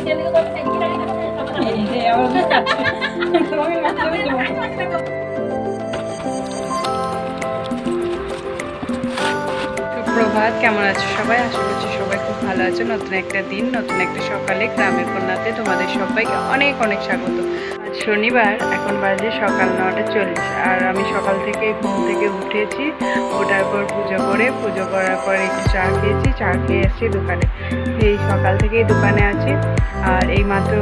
সুপ্রভাত, কেমন আছো সবাই? আশা করছি সবাই খুব ভালো আছো। নতুন একটা দিন, নতুন একটা সকালে গ্রামের কন্যাতে তোমাদের সবাইকে অনেক অনেক স্বাগত। আজ শনিবার, এখন বাজে সকাল 9:40 আর আমি সকাল থেকে ঘুম থেকে উঠেছি। ওঠার পর পুজো করার পর একটু চা খেয়েছি, চা খেয়ে এসেছি দোকানে। এই সকাল থেকেই দোকানে আছি আর এই মাত্র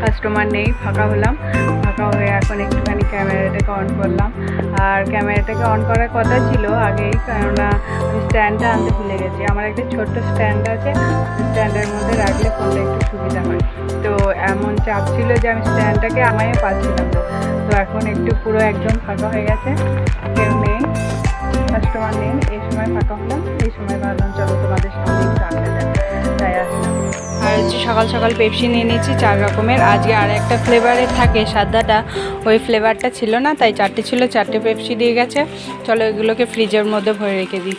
কাস্টমার নেই, ফাঁকা হলাম। ফাঁকা হয়ে এখন একটুখানি ক্যামেরাটাকে অন করলাম। আর ক্যামেরাটাকে অন করার কথা ছিল আগেই, কেননা আমি স্ট্যান্ডটা আনতে ভুলে গেছি। আমার একটা ছোট্ট স্ট্যান্ড আছে, স্ট্যান্ডের মধ্যে রাখলে ফোনটা একটু সুবিধা হয়। তো এমন চাপ ছিল যে আমি স্ট্যান্ডটাকে আমায়ও পাচ্ছিলাম না। তো এখন একটু পুরো একদম ফাঁকা হয়ে গেছে, কেউ নেই, কাস্টমার নেই। এই সময় ফাঁকা হলাম, এই সময় ভাবলাম চলো তোমাদের সামনে একটু আনতে যাই, তাই আসলাম। আর হচ্ছে সকাল সকাল পেপসি নিয়ে নিয়েছি 4 রকমের। আজকে আর একটা ফ্লেভারের থাকে সাদাটা, ওই ফ্লেভারটা ছিল না, তাই 4টে ছিল, 4টে পেপসি দিয়ে গেছে। চলো এগুলোকে ফ্রিজের মধ্যে ভরে রেখে দিই।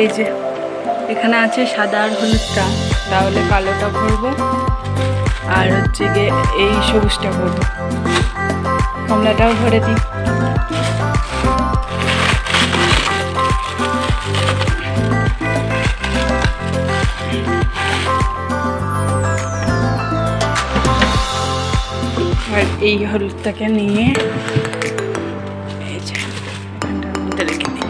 এই যে এখানে আছে সাদা আর হলুদটা, তাহলে কালোটা ভরবো, আর হচ্ছে গিয়ে এই সবুজটা ভরবো। কমলাটাও ভরে দিই। আর এই হলুদটাকে নিয়ে এই যে এখানটার মধ্যে রেখে দিই।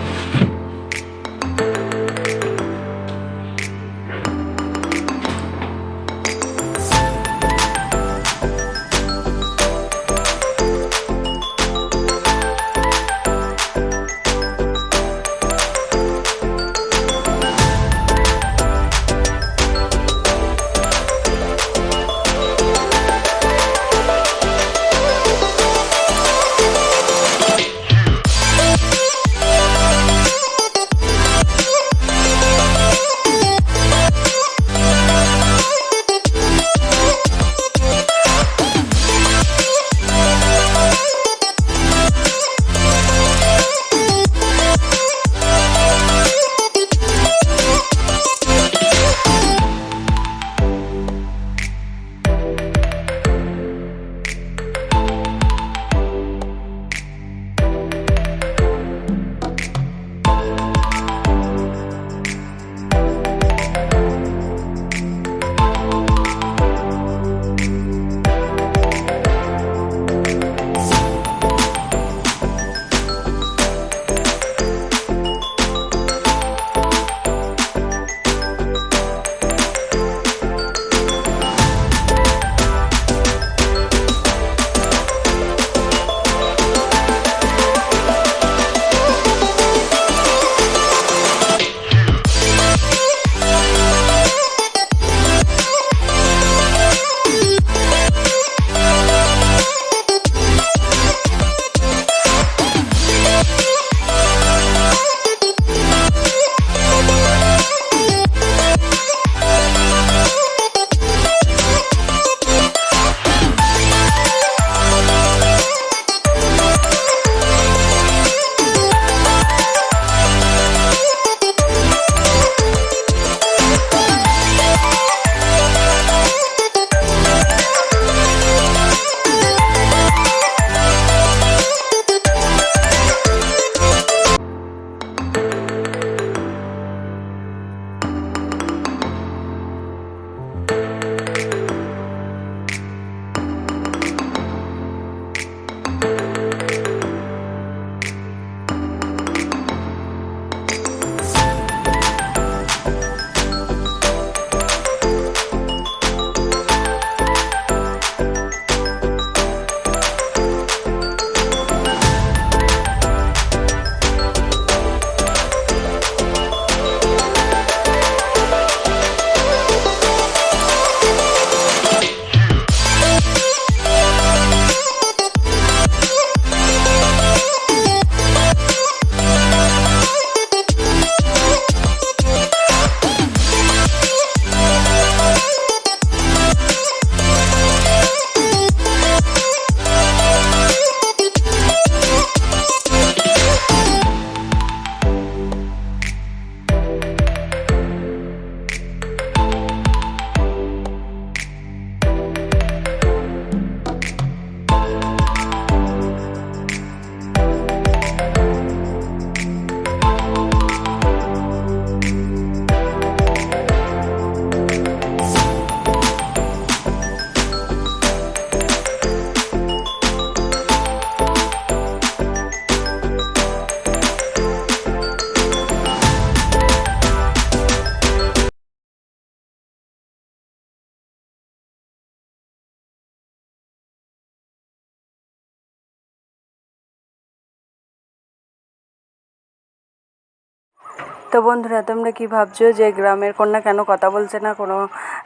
তো বন্ধুরা, তোমরা কি ভাবছো যে গ্রামের কন্যা কেন কথা বলছে না, কোনো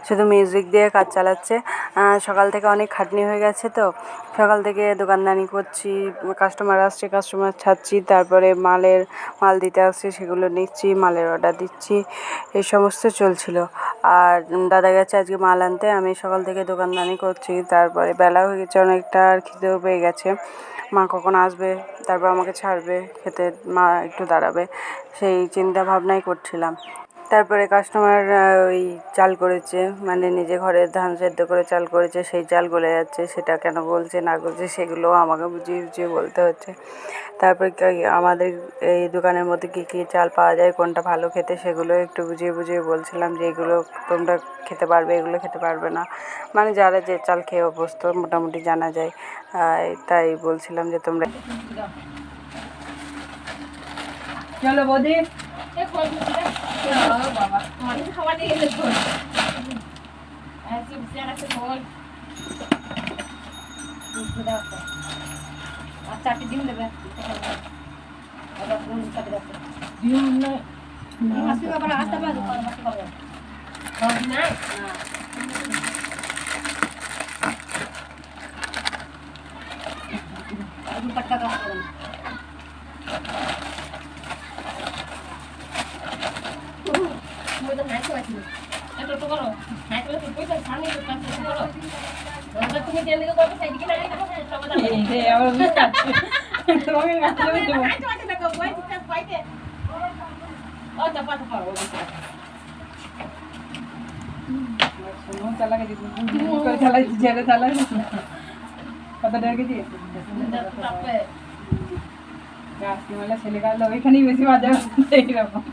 শুধু মিউজিক দিয়ে কাজ চালাচ্ছে? সকাল থেকে অনেক খাটনি হয়ে গেছে, তো সকাল থেকে দোকানদানি করছি, কাস্টমার আসছে, কাস্টমার ছাড়ছি, তারপরে মাল দিতে আসছে, সেগুলো নিচ্ছি, মালের অর্ডার দিচ্ছি, এই সমস্ত চলছিল। আর দাদা গেছে আজকে মাল আনতে, আমি সকাল থেকে দোকানদানি করছি, তারপরে বেলা হয়ে গেছে অনেকটা, আর খিদেও পেয়ে গেছে। মা কখন আসবে, তারপর আমাকে ছাড়বে খেতে, মা একটু দাঁড়াবে, সেই চিন্তা ভাবনাই করছিলাম। তারপরে কাস্টমার ওই চাল করেছে, মানে নিজে ঘরে ধান সেদ্ধ করে চাল করেছে, সেই চাল গলে যাচ্ছে, সেটা কেন গলছে না গলছে সেগুলোও আমাকে বুঝিয়ে বুঝিয়ে বলতে হচ্ছে। তারপরে আমাদের এই দোকানের মধ্যে কী কী চাল পাওয়া যায়, কোনটা ভালো খেতে, সেগুলো একটু বুঝিয়ে বুঝিয়ে বলছিলাম যে এগুলো তোমরা খেতে পারবে, এগুলো খেতে পারবে না, মানে যারা যে চাল খেয়ে অভ্যস্ত মোটামুটি জানা যায়। তাই বলছিলাম যে তোমরা চলো বৌদি। চারটি ডিম দেবে আসতে পারবে টাকা তুমি জেলে করবে সেদিকে না ওইখানেই বেশি মজা হচ্ছে এইরকম।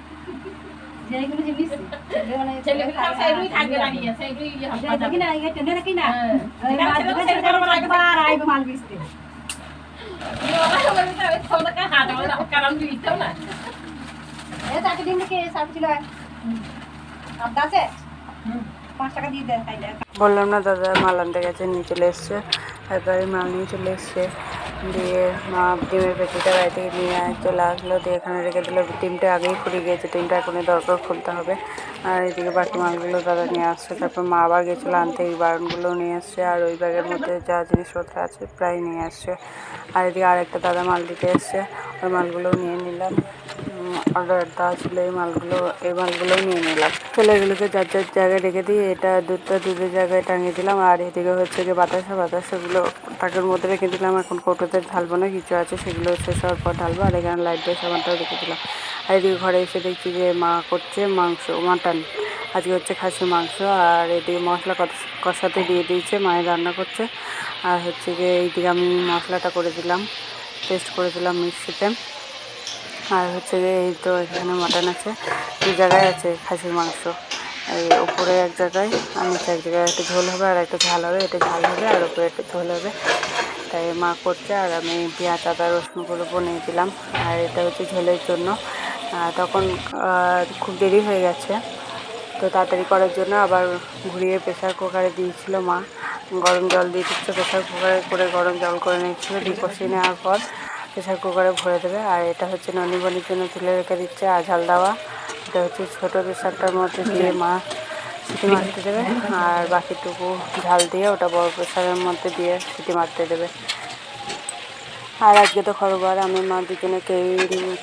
বললাম না দাদা মাল আনতে গেছে, নিয়ে চলে এসছে, তারপরে মাল নিয়ে চলে এসছে, দিয়ে মা ডিমের পেটিটা বাড়ি থেকে নিয়ে চলে আসলো, দিয়ে এখানে রেখে দিল। ডিমটা আগেই ফুটে গিয়েছে, ডিমটা এখনই দরকার খুলতে হবে। আর এদিকে বাকি মালগুলো দাদা নিয়ে আসছে, তারপর মা আবার গেছিলো আনতে, এই বারণগুলো নিয়ে আসছে, আর ওই ব্যাগের মধ্যে যা জিনিসপত্র আছে প্রায় নিয়ে আসছে। আর এদিকে আরেকটা দাদা মাল দিতে এসছে, ওই মালগুলোও নিয়ে নিলাম। অর্ডার দেওয়া ছিল এই মালগুলোও নিয়ে নিলাম। ছেলেগুলোকে যার যার জায়গায় রেখে দিয়ে এটা দুধের জায়গায় টাঙিয়ে দিলাম। আর এদিকে হচ্ছে যে বাতাসাগুলো তাকের মধ্যে রেখে দিলাম। এখন কৌটোতে ঢালবো না, কিছু আছে সেগুলো শেষ হওয়ার পর ঢালবো। আর এখানে লাইট দিয়ে সাবানটাও রেখে দিলাম। আর এদিকে ঘরে এসে দেখছি যে মা করছে মাটন, আজকে হচ্ছে খাসি মাংস। আর এদিকে মশলা কষাতে দিয়ে দিয়েছে, মায়ের রান্না করছে। আর হচ্ছে যে এইদিকে আমি মশলাটা করে দিলাম, পেস্ট করে দিলাম মিক্সিতে। আর হচ্ছে যে এই তো এখানে মাটন আছে, দু জায়গায় আছে খাসির মাংস, এই ওপরে এক জায়গায় আর নিচে এক জায়গায়, একটা ঝোল হবে আর একটা ঝাল হবে, এটা ঝাল হবে আর ওপরে একটা ঝোল হবে। তাই মা করছে, আর আমি পেঁয়াজ আদা রসুনগুলো বনিয়ে দিলাম। আর এটা হচ্ছে ঝোলের জন্য। তখন খুব দেরি হয়ে গেছে, তো তাড়াতাড়ি করার জন্য আবার ঘুরিয়ে প্রেসার কুকারে দিয়েছিল মা, গরম জল দিয়ে দিচ্ছে, প্রেসার কুকারে করে গরম জল করে নিচ্ছিলো, দিয়ে কষিয়ে নেওয়ার পর প্রেসার কুকারে ভরে দেবে। আর এটা হচ্ছে ননিবনির জন্য তুলে রেখে দিচ্ছে আঝাল দেওয়া, এটা হচ্ছে ছোটো প্রেসারটার মধ্যে দিয়ে মা সিটি মারতে দেবে, আর বাকিটুকু ঝাল দিয়ে ওটা বড় প্রেসারের মধ্যে দিয়ে সিটি মারতে দেবে। আর আজকে তো খরবার, আমি মা দুজনে কেউই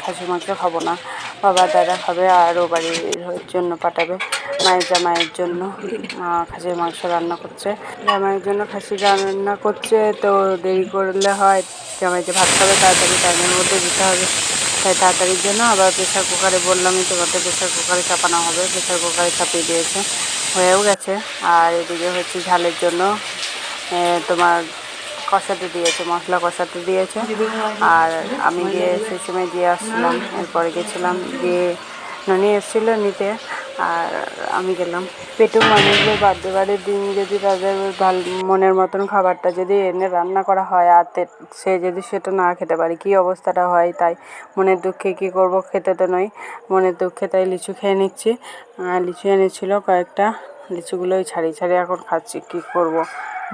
খাসি মাংস খাবো না, বাবা দাদা খাবে, আর ও বাড়ির জন্য পাঠাবে, মায়ের জামাইয়ের জন্য খাসির মাংস রান্না করছে, জামাইয়ের জন্য খাসি রান্না করছে। তো দেরি করলে হয়, জামাই যে ভাত খাবে তাড়াতাড়ি টাইমের মধ্যে দিতে হবে, তাই তাড়াতাড়ির জন্য আবার প্রেসার কুকারে, বললামই তোমাদের প্রেসার কুকারে চাপানো হবে, প্রেসার কুকারে চাপিয়ে দিয়েছে, হয়েও গেছে। আর এদিকে হচ্ছে ঝালের জন্য তোমার কষাতে দিয়েছে, মশলা কষাতে দিয়েছে। আর আমি গিয়ে সেই সময় দিয়ে আসলাম, এরপরে গেছিলাম, দিয়ে ননি এসেছিলো নিতে, আর আমি গেলাম। পেটু মানুষদের বার্থডে বাড়ির দিন যদি তাদের মনের মতন খাবারটা যদি এনে রান্না করা হয়, আর সে যদি সেটা না খেতে পারে কী অবস্থাটা হয়, তাই মনের দুঃখে কী করব, খেতে তো নয়, মনের দুঃখে তাই লিচু খেয়ে নিচ্ছি। লিচু এনেছিল কয়েকটা, লিচুগুলোই ছাড়িয়ে এখন খাচ্ছি, কী করব।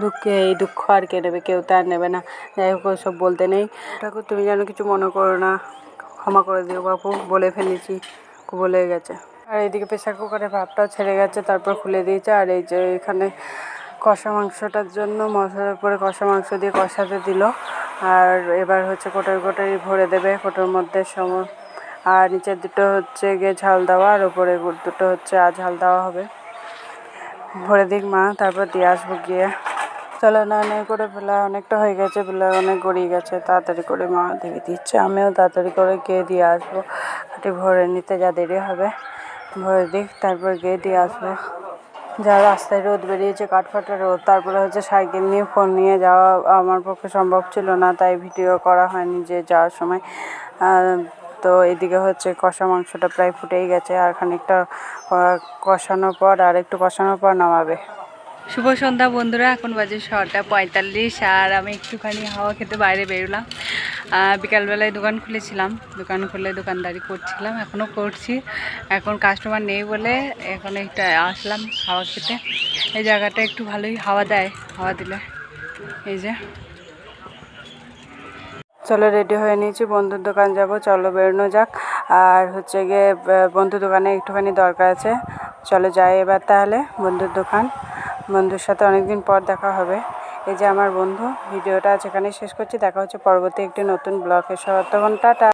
দুঃখে এই দুঃখ আর কে নেবে, কেউ তো আর নেবে না। যাই হোক ওসব বলতে নেই, ঠাকুর তুমি যেন কিছু মনে করো না, ক্ষমা করে দিও বাপু, বলে ফেলেছি, বলে গেছে। আর এইদিকে প্রেসার কুকারে ভাতটাও ছেড়ে গেছে, তারপর খুলে দিয়েছে। আর এই যে এখানে কষা মাংসটার জন্য মশলার উপরে কষা মাংস দিয়ে কষাতে দিল। আর এবার হচ্ছে কোটারি ভরে দেবে, কোটোর মধ্যে আর নিচের দুটো হচ্ছে গিয়ে ঝাল দেওয়া, আর উপরে দুটো হচ্ছে ঝাল দেওয়া হবে। ভরে দিক মা, তারপর দিয়ে আসবো গিয়ে। চলো নয় করে বেলা অনেকটা হয়ে গেছে, বেলা অনেক গড়িয়ে গেছে। তাড়াতাড়ি করে মা দিয়ে দিচ্ছে, আমিও তাড়াতাড়ি করে গিয়ে দিয়ে আসবো। কাঠি ভরে নিতে যা দেরি হবে, ভরে দিক, তারপর গিয়ে দিয়ে আসবো। যা রাস্তায় রোদ বেরিয়েছে, কাঠফাটা রোদ, তারপরে হচ্ছে সাইকেল নিয়ে ফোন নিয়ে যাওয়া আমার পক্ষে সম্ভব ছিল না, তাই ভিডিও করা হয়নি যে যাওয়ার সময়। তো এদিকে হচ্ছে কষা মাংসটা প্রায় ফুটেই গেছে, আর খানিকটা কষানোর পর আর একটু কষানোর পর নামাবে। শুভ সন্ধ্যা বন্ধুরা, এখন বাজে 6:45, আর আমি একটুখানি হাওয়া খেতে বাইরে বেরোলাম। বিকালবেলায় দোকান খুলেছিলাম, দোকান খুলে দোকানদারি করছিলাম, এখনও করছি। এখন কাস্টমার নেই বলে এখন একটু আসলাম হাওয়া খেতে। এই জায়গাটা একটু ভালোই হাওয়া দেয়, হাওয়া দিলে। এই যে চলো রেডি হয়ে নিয়েছি, বন্ধুর দোকান যাব, চলো বেরোনো যাক। আর হচ্ছে গিয়ে বন্ধুর দোকানে একটুখানি দরকার আছে, চলো যাই এবার তাহলে বন্ধুর দোকান। বন্ধুর সাথে অনেকদিন পর দেখা হবে। এই যে আমার বন্ধু। ভিডিওটা আজ এখানেই শেষ করছি, দেখা হচ্ছে পরবর্তী একটি নতুন ব্লগে। তখন টাটা।